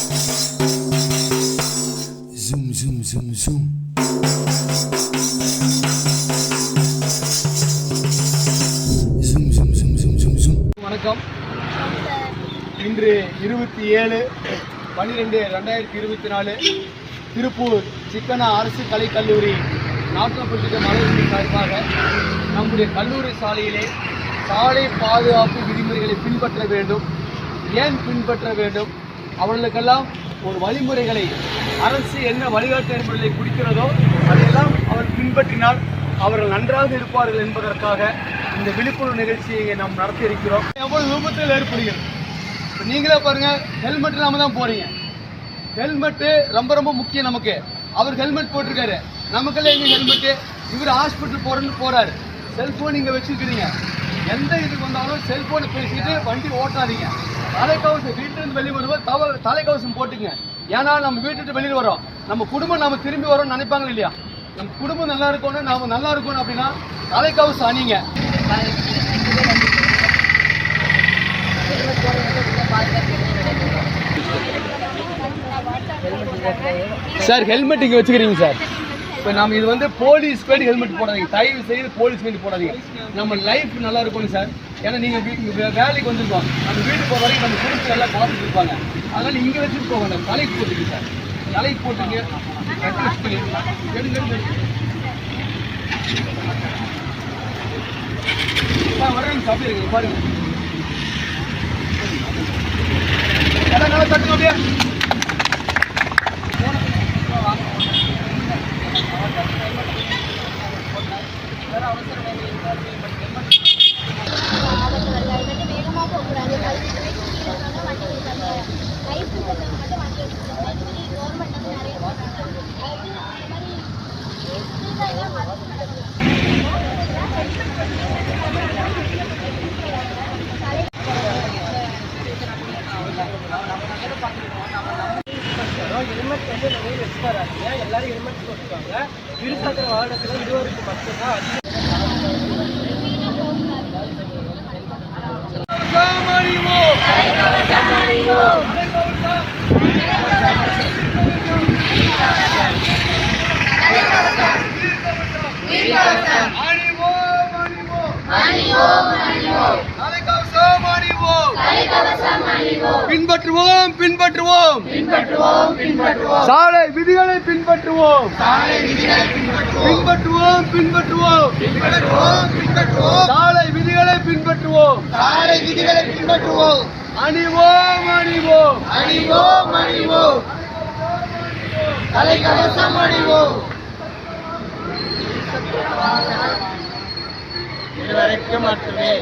Zoom, zoom, zoom, zoom. Zoom, zoom, zoom, zoom, zoom, zoom. வணக்கம். இன்று 27/12/2024 திருப்பூர் சிக்கனா அரசு கலைக்கல்லூரி நாட்டுப்பட்டிருக்க மாணவர்கள் சார்பாக நம்முடைய கல்லூரி சாலையிலே சாலை பாதுகாப்பு விதிமுறைகளை பின்பற்ற வேண்டும். ஏன் பின்பற்ற வேண்டும்? அவர்களுக்கெல்லாம் ஒரு வழிமுறைகளை அரசு என்ன வழிகாட்டு நெறிமுறைகளை குறிக்கிறதோ அதையெல்லாம் அவர் பின்பற்றினால் அவர்கள் நன்றாக இருப்பார்கள் என்பதற்காக இந்த விழிப்புணர்வு நிகழ்ச்சியை நாம் நடத்தி இருக்கிறோம். எவ்வளவு விபத்துகள் ஏற்படுகிறது நீங்களே பாருங்க. ஹெல்மெட் இல்லாம தான் போறீங்க. ஹெல்மெட்டு ரொம்ப ரொம்ப முக்கியம் நமக்கு. அவர் ஹெல்மெட் போட்டிருக்காரு, நமக்கெல்லாம் எங்க ஹெல்மெட்டு? இவர் ஹாஸ்பிட்டல் போறேன்னு போறாரு. செல்போன் இங்க வச்சுக்கிறீங்க. எந்த இதுக்கு வந்தாலும் செல்போனை பேசிட்டு வண்டி ஓட்டாதீங்க. தலைக்கவசம் வீட்டிலிருந்து வெளியே வருவோம், தலைக்கவசம் போட்டுங்க. ஏன்னா நம்ம வீட்டுட்டு வெளியில் வரோம், நம்ம குடும்பம் நம்ம திரும்பி வரோம்னு நினைப்பாங்க இல்லையா? நம்ம குடும்பம் நல்லா இருக்கணும், நாம நல்லா இருக்கணும் அப்படின்னா தலைக்கவசம் அணிங்க. சார் ஹெல்மெட் இங்கே வச்சுக்கிறீங்க சார். இப்போ நம்ம இது வந்து போலீஸ் வேண்டி ஹெல்மெட் போடாதீங்க, தயவு செய்து போலீஸ் வேண்டி போடாதீங்க. நம்ம லைஃப் நல்லா இருக்கணும் சார். ஏன்னா நீங்கள் வேலைக்கு வந்துருக்கோம், நம்ம வீட்டுக்கு போகிற வரைக்கும் நம்ம குடும்பத்தில் எல்லாம் பார்த்துட்டு இருப்பாங்க. அதனால் இங்கே வச்சுட்டு போக வேண்டாம், தலைக்கு போட்டுங்க சார். தலைக்கு போட்டுங்க, வரேங்க சாப்பிடுங்க பாருங்க. நல்லா தட்டுங்க அப்படியே. ஹெல்மெட் வந்து நிறைய வச்சுக்காராங்க. எல்லாரும் ஹெல்மெட் போட்டுருக்காங்க. இருசக்கர வாகனத்தில் இருவருக்கு மட்டும்தான் பின்பற்றுவோம் பின்பற்றுவோம் சாலை விதிகளை பின்பற்றுவோம் பின்பற்றுவோம் பின்பற்றுவோம் சாலை விதிகளை பின்பற்றுவோம் அணிவோம் அணிவோம் அணிவோம் அணிவோம் தலைக்கவசம் அணிவோம். இதுவரைக்கும் மட்டுமே